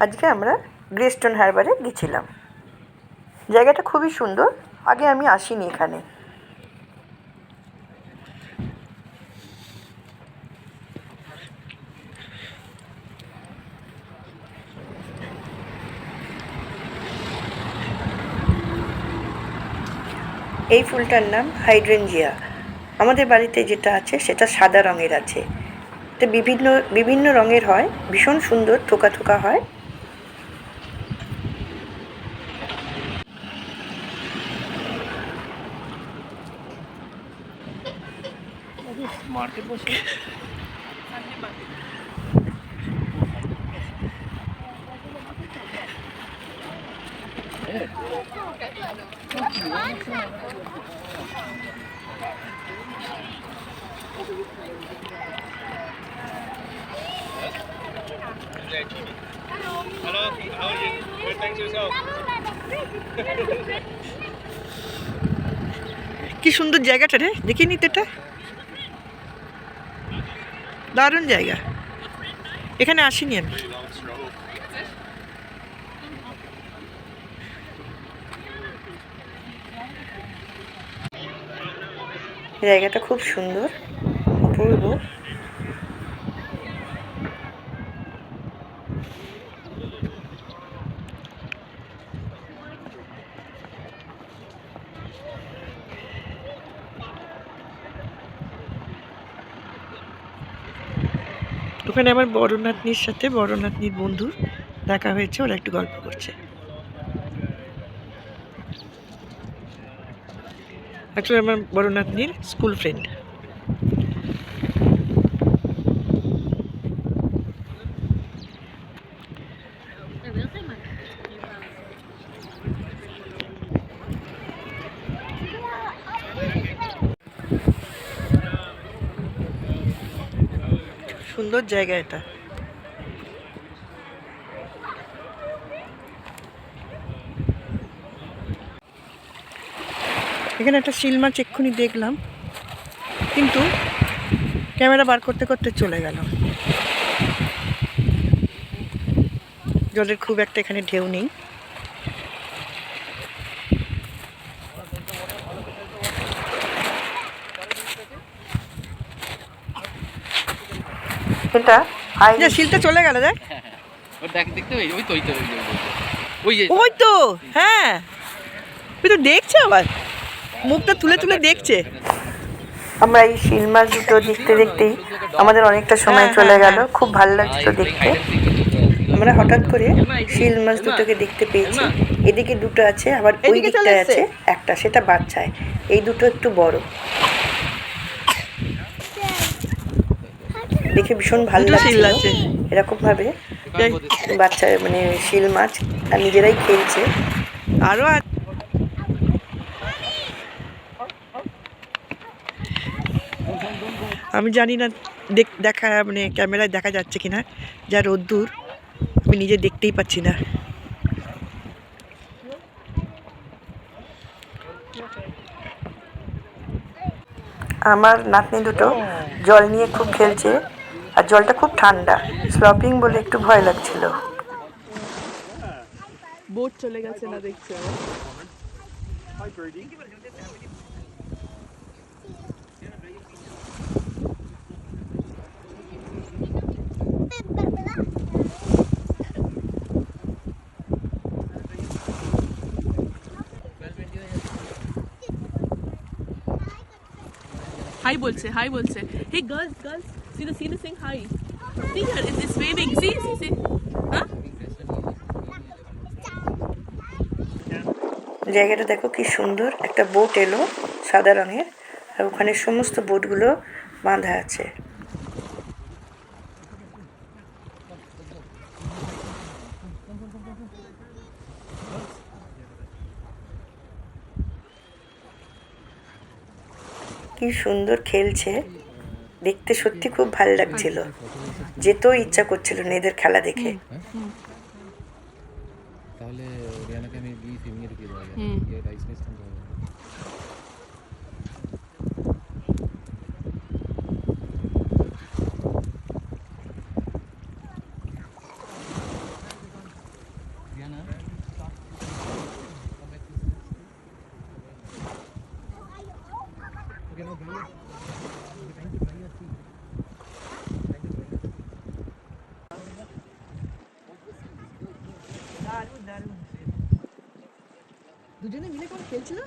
আজকে আমরা গ্রেস্টন হারবারে গেছিলাম। জায়গাটা খুবই সুন্দর, আগে আমি আসিনি এখানে। এই ফুলটার নাম হাইড্রেঞ্জিয়া। আমাদের বাড়িতে যেটা আছে সেটা সাদা রঙের আছে, তো বিভিন্ন বিভিন্ন রঙের হয়, ভীষণ সুন্দর, থোকা থোকা হয়। मार्केट बसे Hello, how are you? Good, thanks yourself. কি সুন্দর জায়গাটা রে, দেখিনি তো, এটা দারুণ জায়গা। এখানে আসিনি আমি। জায়গাটা খুব সুন্দর, অপূর্ব। ওখানে আমার বড় নাতনির সাথে বড় নাতনির বন্ধুর দেখা হয়েছে, ওরা একটু গল্প করছে। অ্যাকচুয়ালি আমার বড় নাতনির স্কুল ফ্রেন্ড। সুন্দর জায়গা এটা। এখানে একটা শিল মাছ এক্ষুনি দেখলাম, কিন্তু ক্যামেরা বার করতে করতে চলে গেল। জলের খুব একটা এখানে ঢেউ নেই। এটা শিলটা চলে গেল, দেখ। ওই তো, হ্যাঁ, ওই তো দেখছে, আবার মুখটা তুলে তুলে দেখছে। আমরা এই শিল মাছ দুটো দেখতে দেখতেই আমাদের অনেকটা সময় চলে গেল। খুব ভালো লাগছিল দেখতে। আমরা হঠাৎ করে শিল মাছ দুটোকে দেখতে পেয়েছি। এদিকে দুটো আছে, আবার ওই দিকটায় আছে একটা, সেটা বাচ্চায়। এই দুটো একটু বড়, দেখে ভীষণ ভালো লাগছিল। এরকম ভাবে বাচ্চা মানে শিল মাছ আর নিজেরাই খেলছে। আরো আমি জানি না দেখা মানে ক্যামেরায় দেখা যাচ্ছে কিনা, যা রোদ্দুর, আমি নিজে দেখতেই পাচ্ছি না। আমার নাতনি দুটো জল নিয়ে খুব খেলছে, আর জলটা খুব ঠান্ডা, স্লপিং বলে একটু ভয় লাগছিল। বোট চলে গেছে না, দেখছে। हाई बोलছে, हाई बोलছে। Hey girls, girls, see the saying hi. See her, it's waving. See. Huh? জায়গাটা দেখো কি সুন্দর। একটা বোট এলো সাদা রঙের, আর ওখানে সমস্ত বোটগুলো বাঁধা আছে। কি সুন্দর খেলছে, দেখতে সত্যি খুব ভালো লাগছিল। যেতেও ইচ্ছা করছিল না এদের খেলা দেখে। তাহলে রিয়ানাকে আমি বি ফিমিয়ে ঢুকিয়ে দেওয়া যায়, রাইস মিস কিনতে হবে। দুজনে মিলে কোন খেলছিল?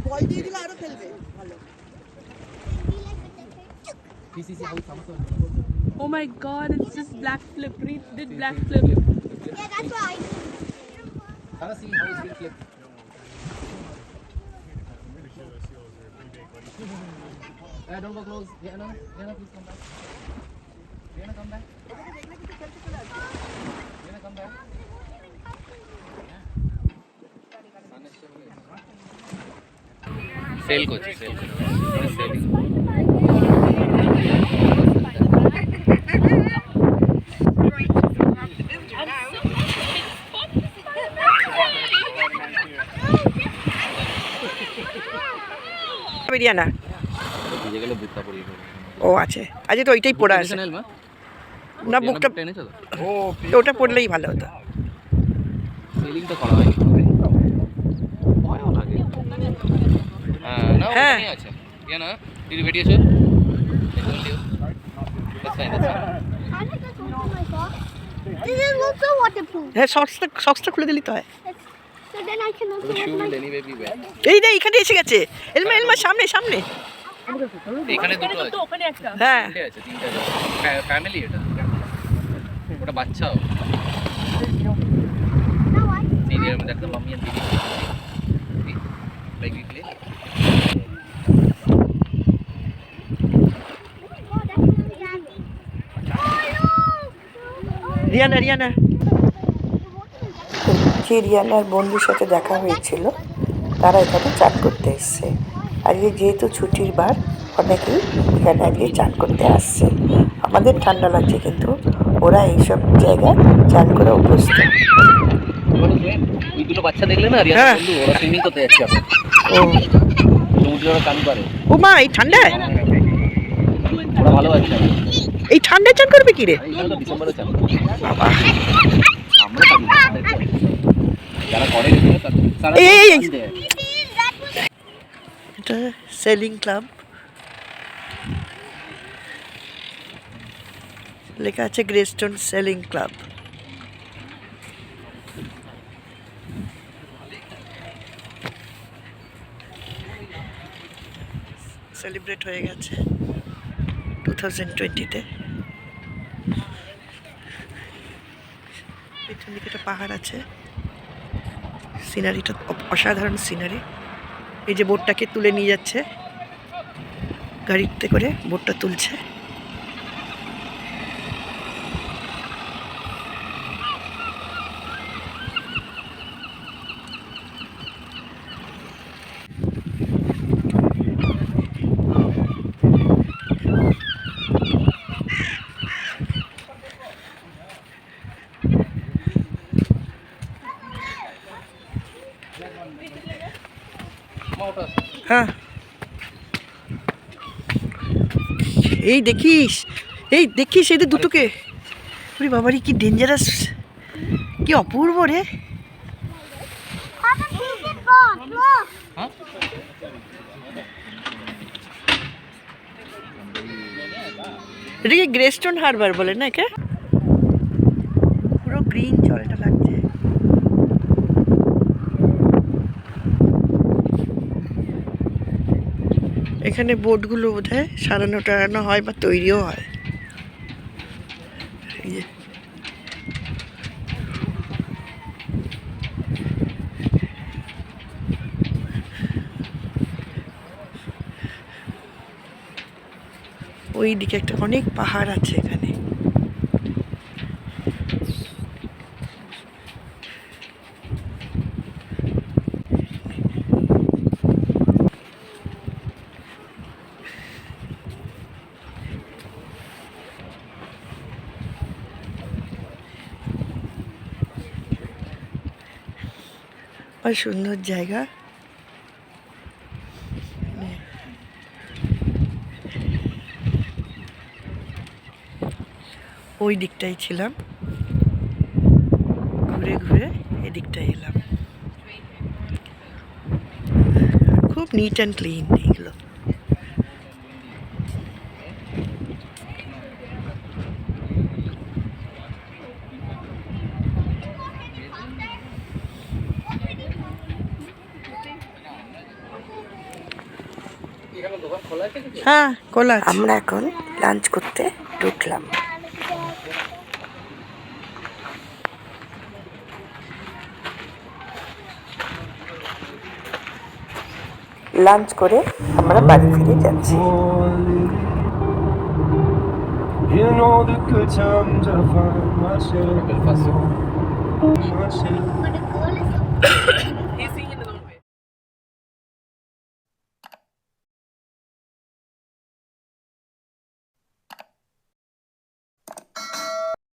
বল দিয়ে দিলে আরো খেলবে ভালো। Oh my god, it's just black flip. Reed did black flip. Yeah, that's right. Hannah, see how it's been flipped. Don't go close. Hannah, please come back. Hannah, come back. Hannah, come back. Sail coach. Sailing. বেরিয়ে না। যেগুলো বুকটা পরিয়ে ও আছে, আজকে তো ওইটাই পড়া আছে না, বুকটা টেনেছো তো? তো ওটা পড়লেই ভালো হতো। সেলিং তো করা হয়নি। হয় লাগে। না হ্যাঁ। ওখানেই আছে। ইয়া না, তুই বেরিয়েছো? That's fine. I think that's also my box. This is also waterproof. হ্যাঁ, সক্সটা খুলে দিলি তো হয়। So then I can also The wear shoe my will anyway be wet. এই যে এখানে এসে গেছে। এলমা সামনে সামনে। এখানে দুটো আছে। ওখানে একটা। হ্যাঁ, তিনটে আছে, তিনটে আছে। ফ্যামিলি এটা। ওটা বাচ্চাও। Now what? সিরিয়ার মধ্যে একটা মাম্মি আর দিদি। Like we play. Oh, that's really happy. Oh, Riyana যে রিয়ানার বন্ধুর সাথে দেখা হয়েছিল, তারা এখানে চান করতে এসছে। আজকে যেহেতু ছুটির বার, অনেকেই এখানে আজকে চান করতে আসছে। আমাদের ঠান্ডা লাগছে, কিন্তু ওরা এইসব জায়গায় চান করে অভ্যস্ত। ওই দুটো বাচ্চা দেখলে না রিয়া হ্যাঁ। বন্ধু, ওরা সুইমিং করতে যাচ্ছে এখন। ও সমুদ্রে ওরা চান করে। ও মা, এই ঠান্ডায় ওরা ভালো বাচ্চা। এই ঠান্ডায় চান করবে কি রে? এইখানে তো ডিসেম্বরে চান। বাবা, আমরা পারি না। যারা করে তারা এই। চান দেয়। এটা সেলিং ক্লাব, লেখা আছে গ্রেস্টোন সেলিং ক্লাব। সেলিব্রেট হয়ে গেছে 2020-তে। পেছন দিকে একটা পাহাড় আছে, সিনারিটা অসাধারণ সিনারি। এই যে বোটটাকে তুলে নিয়ে যাচ্ছে, গাড়িতে করে বোটটা তুলছে। হ্যাঁ, এই দেখিস এই যে দুটোকে, ওরে বাবারি কি ডেঞ্জারাস, কি অপূর্ব রে। Papa, you can go. Look. এটাকে গ্রেস্টোন হারবার বলে না একে? পুরো গ্রিন জলটা লাগছে। এখানে বোটগুলো বোধহয় সারানো টারানো হয় বা তৈরিও হয়। এই যে ওই দিকে একটা অনেক পাহাড় আছে এখানে। আর সুন্দর জায়গা। ওই দিকটাই ছিলাম, ঘুরে ঘুরে এদিকটায় এলাম। খুব নিট অ্যান্ড ক্লিন এগুলো। হ্যাঁ, খোলা আছে। আমরা এখন লাঞ্চ করতে ঢুকলাম। লাঞ্চ করে আমরা বাড়ি ফিরে যাচ্ছি। In all the good times I find myself. He's